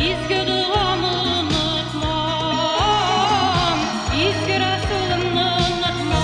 изге дуамы unutmam, izge Resulümni unutmam.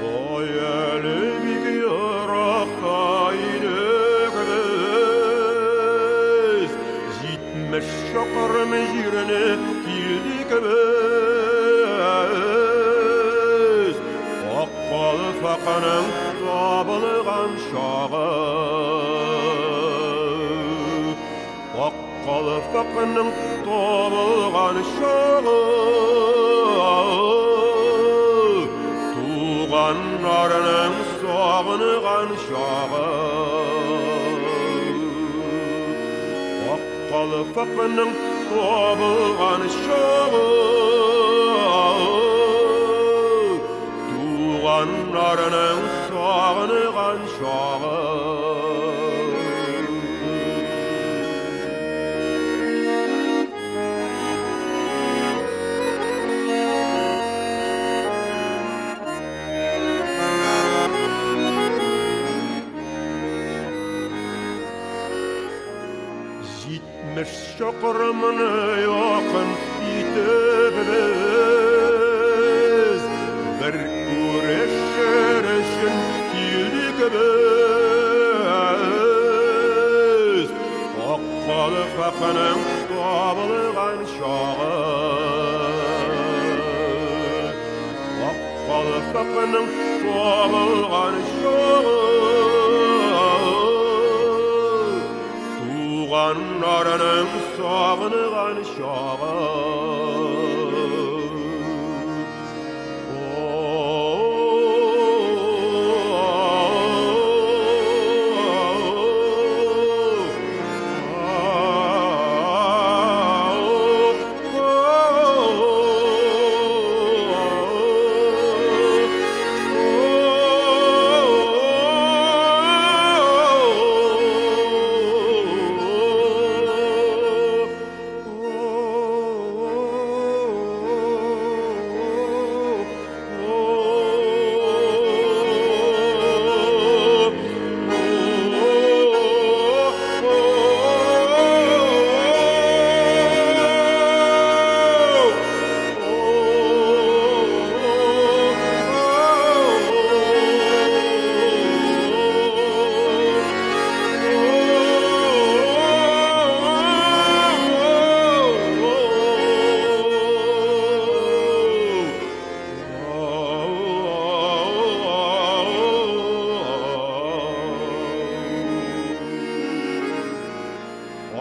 Oy elim yırakta inekimiz, Jitmiş şakırım jirine kildik biz. Oqqal faqanın tabılgan şağı, Oqqal faqanın tabılgan şağı, Tuğanlarının sağınıgan şağı, Oqqal faqanın tabılgan şağı, Tuğanlarının sağınıgan şağı. Jitmiş şakırımını yakın yitip biz, Bir güreşer için kildik biz. Oqqal faqanın tabılgan şağı, Oqqal faqanın tabılgan şağı, Tuğanlarının sağınıgan şağı.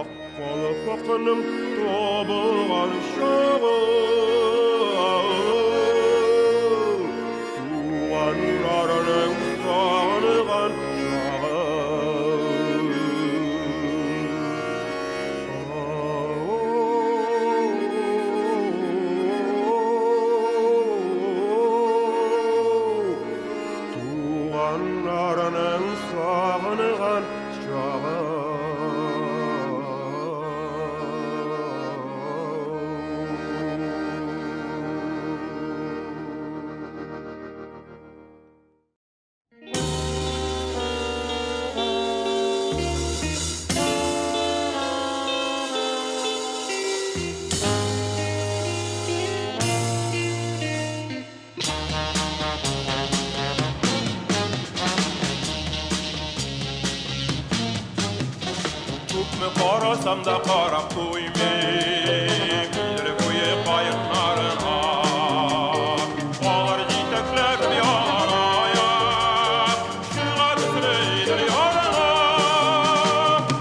Oqqal faqanın tabılgan şağı, Tuğanlarının sağınıgan şağı. Tuğanlarının sağınıgan şağı. Qarasam da qarab qo'ymayim, Yurib qo'yib qayiqlarına, Olar jiteklep yaraya, Şuna düşüreydir yarana,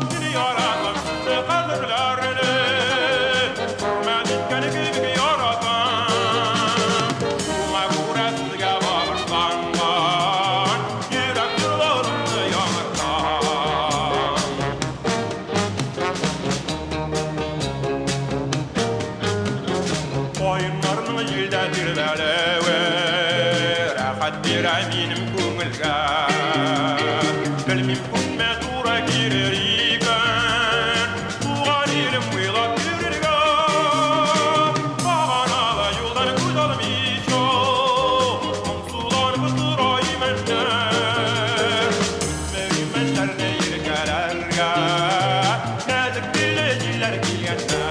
Seni yaratam size qadrlarini, Men itkeni gibi yaratan, көңілден тербелуі рахат берер менің көңілге білмейм көпме тура келер екен туған елім ойлап жүрерге бағаналы жолдан көз алмайша мұңсуланып сұраймын күтпегенмін еркелерге нәзік белі желдер келгенде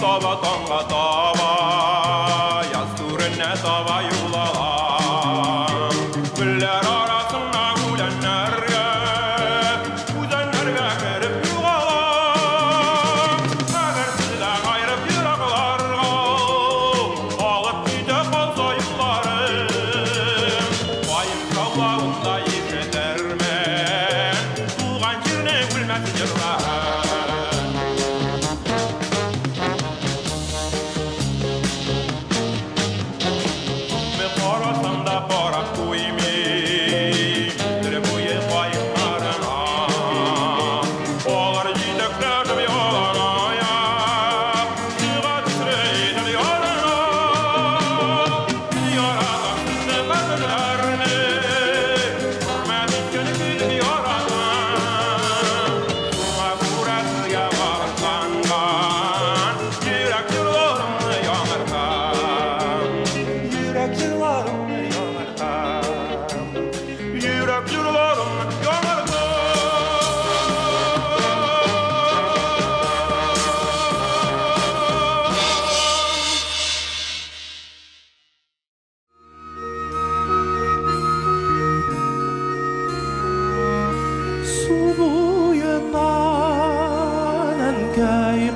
Tava tanga tava yaz turuna tava yulalar güller arasına gülenlerge kirip yuvalar eğer sizler gayrıp yıraklarga alıp gide kalsa yıllarım bayım kavlağında yeşedermen tuğan jirine gülmez yırlar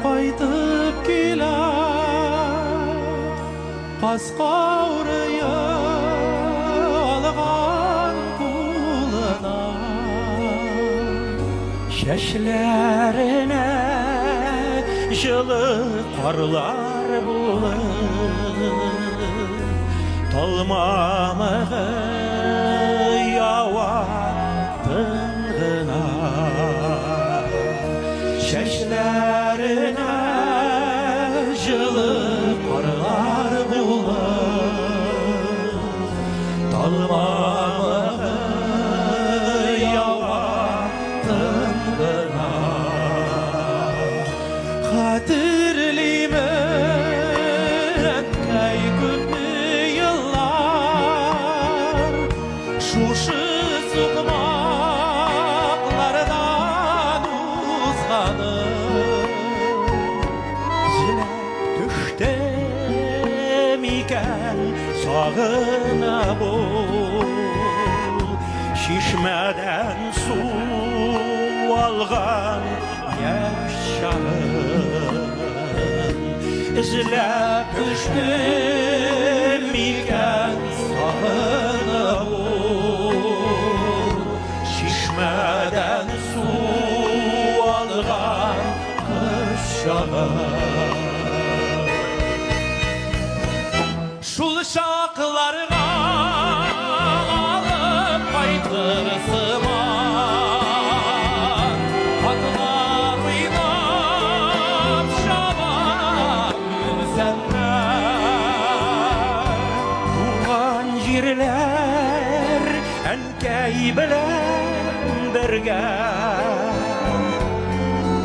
Qaytып keler Qasqavrıya alğan kuluna Şeşlerine жылы qarlar bulur Talmamığı yava tınğına Şeşlerine жылы qarlar bulur Talmamığı yava tınğına Hatırlayman kay köpni yıllar Şuşu sokmaklardan uzanıp Zile düştem iken sağına bol Şişmeden su algan yaşarım İzlep düştüm iken sağına bol Şişmeden su algan kışarım Şul şaklarına alıp kaytırsıma Atlar uynap şaban gülsenler Tuğan jirler enkey bilen birge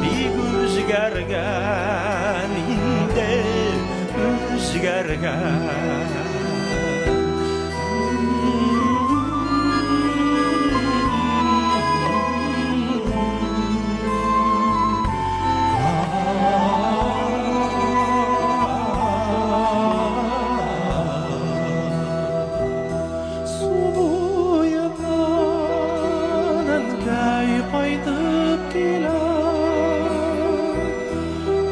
Bir özgergen inde özgergen Su boyundan қайтып келіп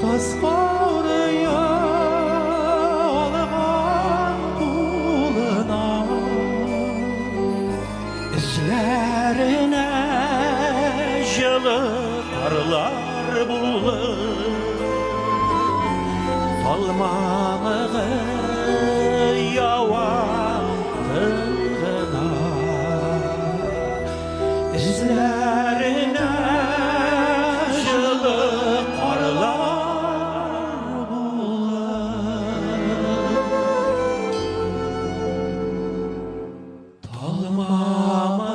қасқырия алған қолына ізлеріне жылы қарлар болып талмағы яуатынғына ізлеріне жылы қарлар болып талмағы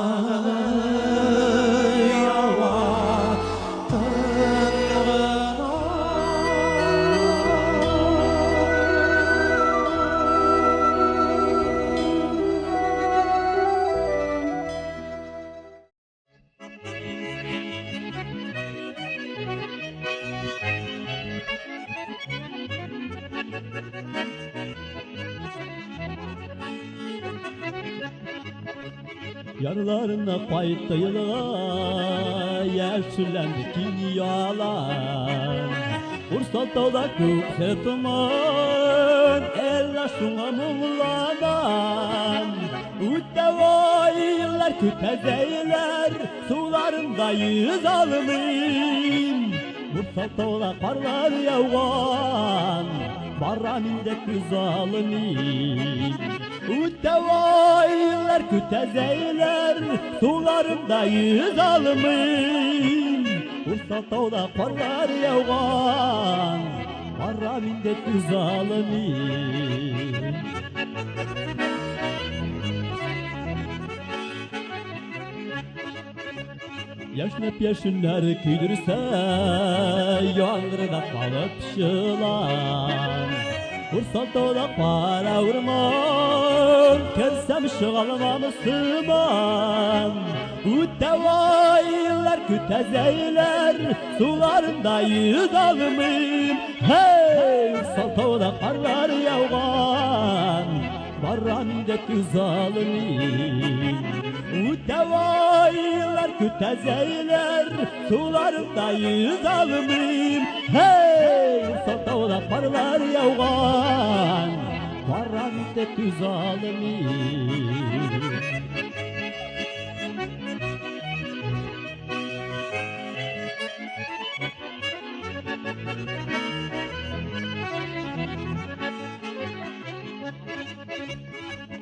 Yarlarına paytayla yaşlandı kinyalar Ursatda kuksetman ella şuna mumlanan Uttavaylar kütezeyler sularında yüz almayın Ursatda karlar yağan barraminde kız almayın Uttavaylar kütezeyler sularımda yüz almayın Ursatda karlar yağan barraminde kız almayın Yaşnıp yaşınlar küydürse yağdırda kalıp şılan Ursatda para vurman Kersem şıgalma Müslüman Uttavaylar kütezeyler sularında yüz almayın Hey Ursatda karlar yağan barraminde kız almayın Uttavaylar kütezeyler sularında yüz almayın Hey Ursatda karlar yağan barraminde kız almayın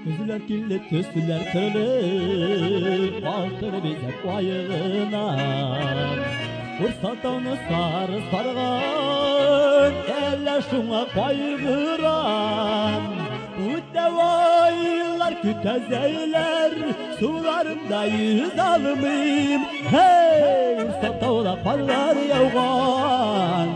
Gözler kirli, gözler kırılı, altını bize koyuna Ursatda sarı sargan, eller şuna koyguran Uttavaylar kütezeyler, sularımda yüz almayın Hey Ursatda karlar yağan,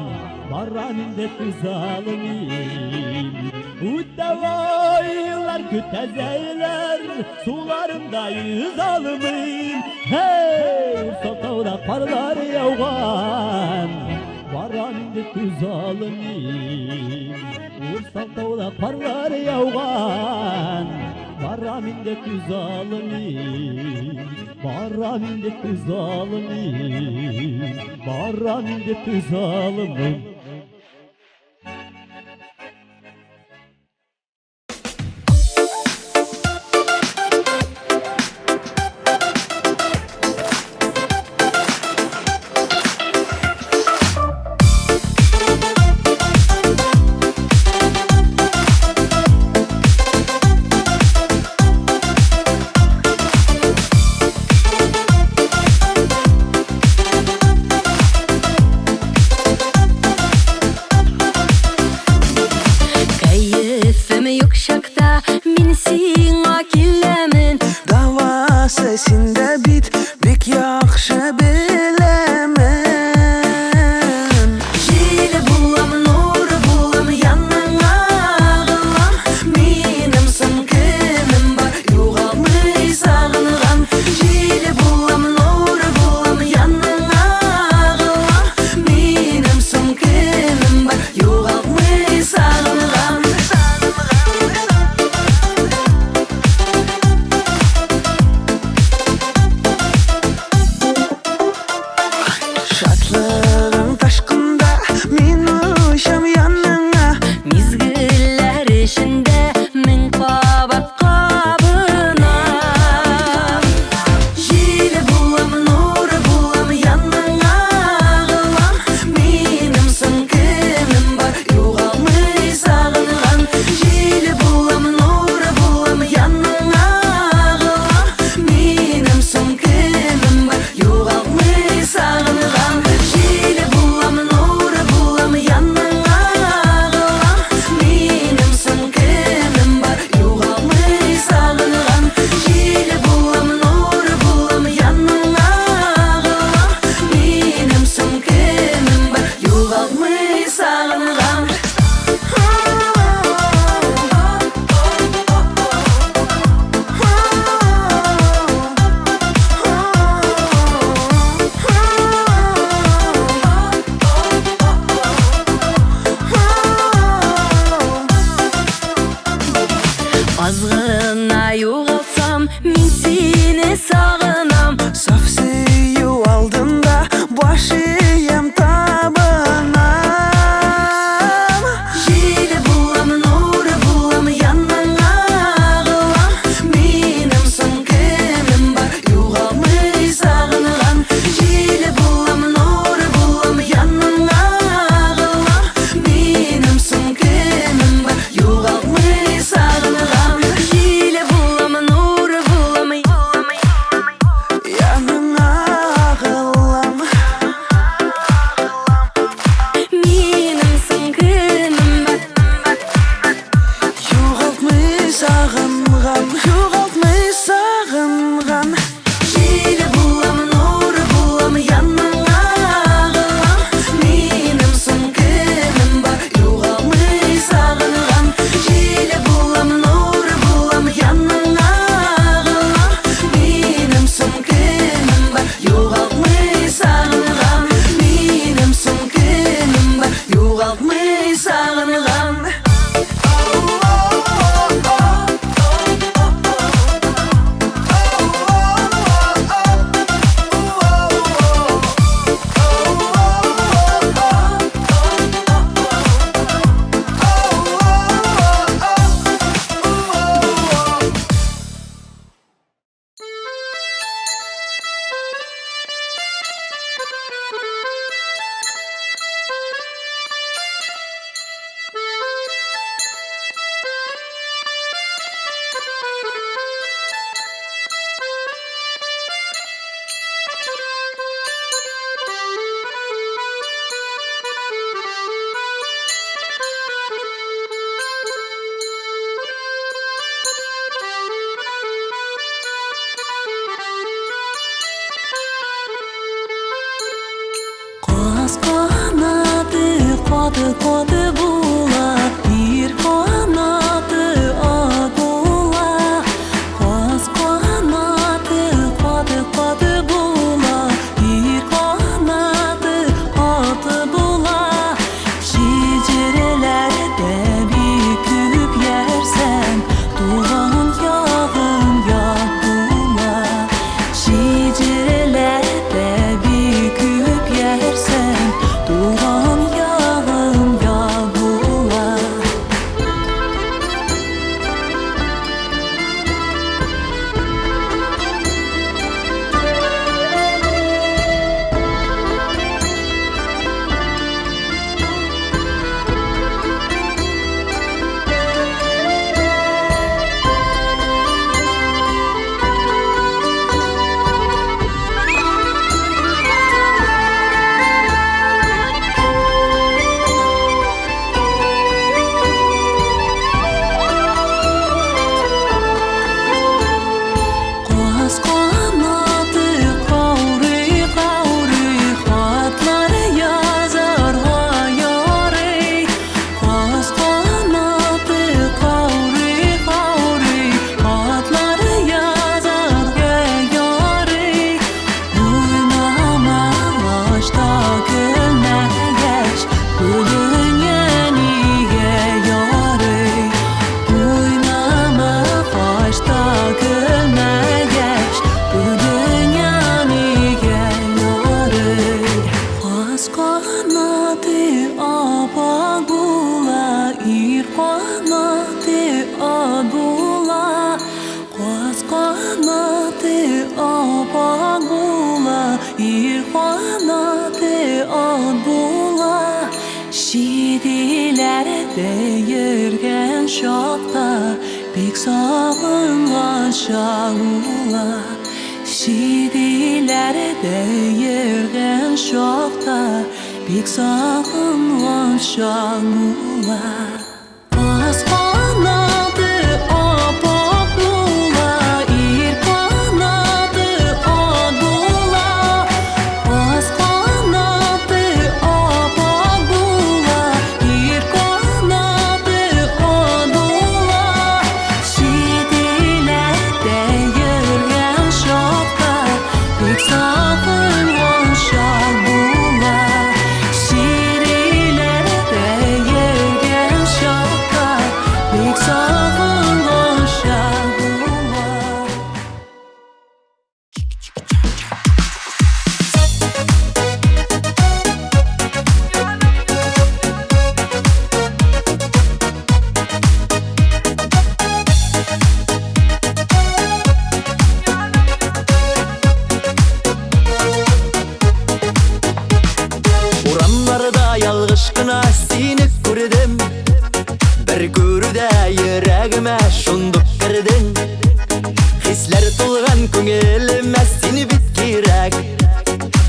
barraminde kız almayın Uttavaylar kütezeyler sularımda yüz almayın Hey Ursatda karlar yağan barraminde kız almayın Ursatda karlar yağan barraminde kız almayın Barraminde kız almayın Barraminde kız almayın Değirgen şokta pek sağıngan şağula Şidilere değirgen şokta pek sağıngan şağula Az kanadı apok bula ir kanadı adula Az kanadı apok bula ir kanadı adula Şidilere değirgen şokta pek sağıngan şağula Şirilere değirgen şokta pek sağıngan şağula Uramlarda yalgışkına seni gördüm Bir görüde yüreğime şunduk girdin Hisler tulgan köngülüme seni bitkirek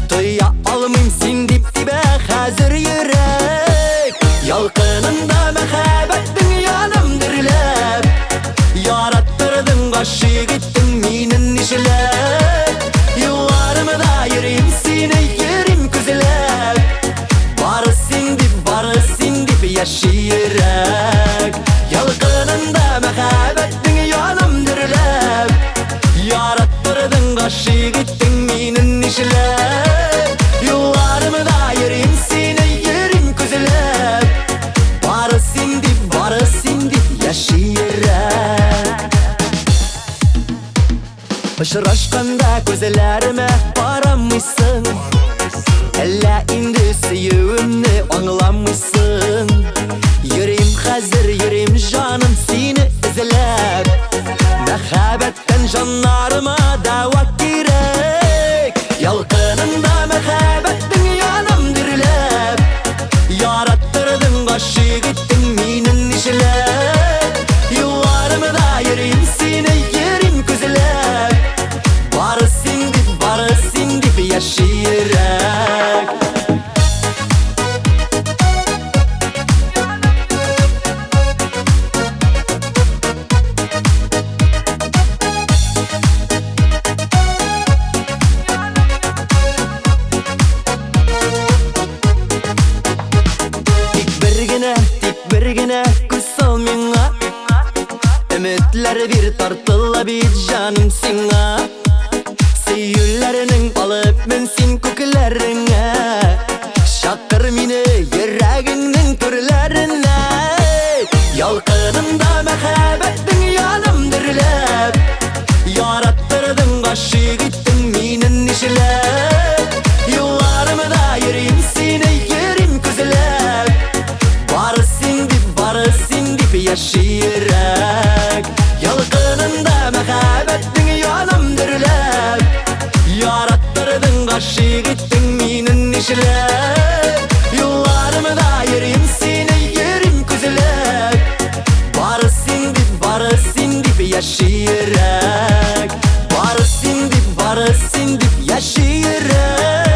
Toya almayım sen dip dibe hazır yürek Yalqınında mehabetin yanım dirilep Yarattırdın kaşık ettin minin işlep Yıllarımı da yürüyüm seni yerim küzülep Barısın dip yaşayırek Yalqınında mehabetin yanım dirilep Yarattırdın kaşık ettin minin işlep Yıllarımı da yürüyüm seni yerim küzülep Barısın dip yaşayırek Işıraşkanda gözlerime baramışsın Ella indi süyüğümni anlamışsın Yüreğim hazır, yüreğim canım seni izlep Mehabetten canlarıma davat gerek Yalqınında mehabetin yanım dirilep Yarattırdın kaşık ettin minin işlep Yıllarımı da yüreğim seni yerim küzülep Barısın dip yaşayırek bir tartılla bir canım sana. Seyüllerinin alıp mensin kokularına. Şakır mini yüreğinin türlerine. Yalqınımda mehabetin yanım dirlep. Yarattırdın aşık ettin minin işlep. Yollarımda yürüyüm seni yerim küzlep. Barısın dip yaşayarak. Yalqınımda mehabetin yanım dirlep. Yarattırdın aşık ettin minin işlep. Yollarımda yürüyüm seni yerim küzlep. Barısın dip yaşayarak. Barısın dip yaşayarak.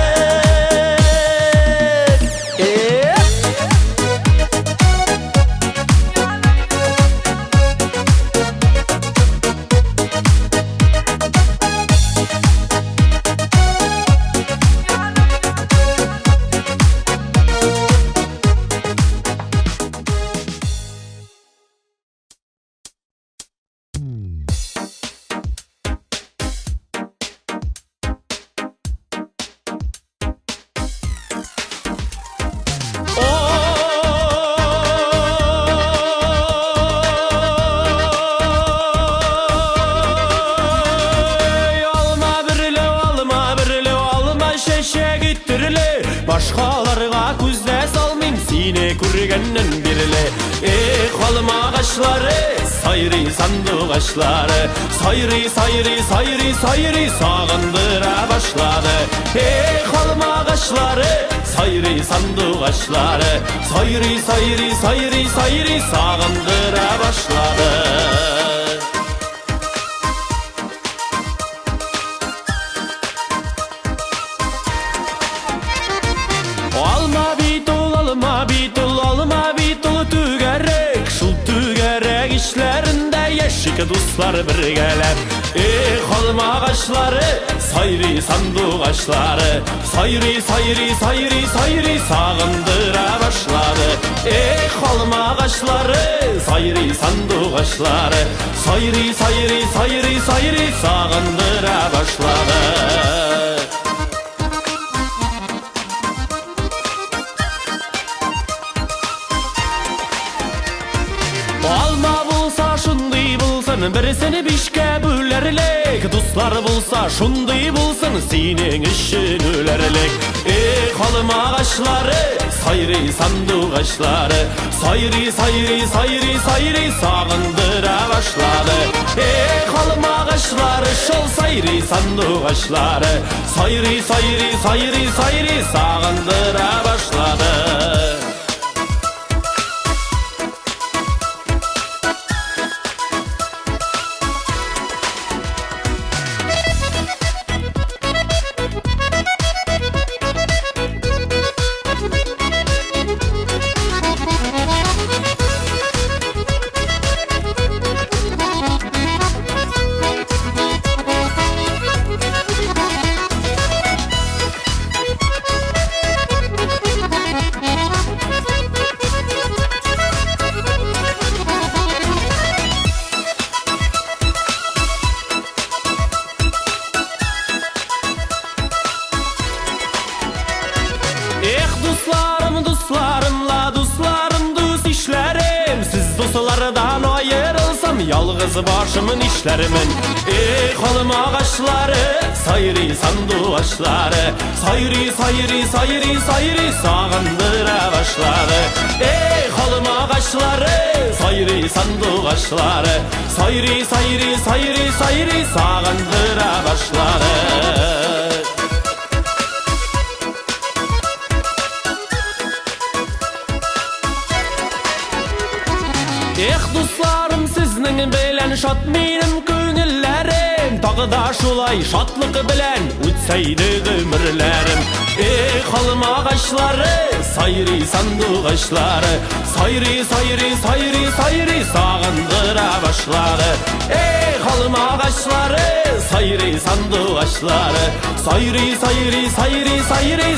Başkalarına küzde salmayım sine kurgenden birle. Kolum ağaçları sayri sandık ağaçları. Sayri sağındıra başladı. Kolum ağaçları sayri sandık ağaçları. Sayri sağındıra başladı. Alma bitul tügerek. Şul tügerek işlerinde yeşik dostlar birgeler. Kolum ağaçları sayri sandık ağaçları. Sayri sağındıra başladı. Kolum ağaçları sayri sandık ağaçları. Sayri sağındıra başladı. Alma bulsa şunday bulsun, bir seni bişke bölerlik. Dostlar bulsa şunday bulsun, senin işin ölerlik. Kolum ağaçları sayri sandık ağaçları. Sayri sağındıra başladı. Kolum ağaçları şol sayri sandık ağaçları. Sayri sağındıra başladı. Dostlarım düz işlerim. Siz dostlardan ayrılsam yalğız başımın işlerimin. Kolum ağaçları sayri sandık ağaçları. Sayri sağındıra başladı. Kolum ağaçları sayri sandık ağaçları. Sayri sağındıra başladı. Dostlarım sizning bilen şat menim köngüllerim. Tağda şulay şatlık bilen ütseydi ömürlerim. Kolum ağaçları sayri sandık ağaçları. Sayri sağındıra başladı. Kolum ağaçları sayri sandık ağaçları. Sayri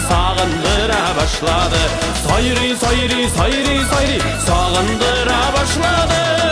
sağındıra başladı. Sayri sağındıra başladı.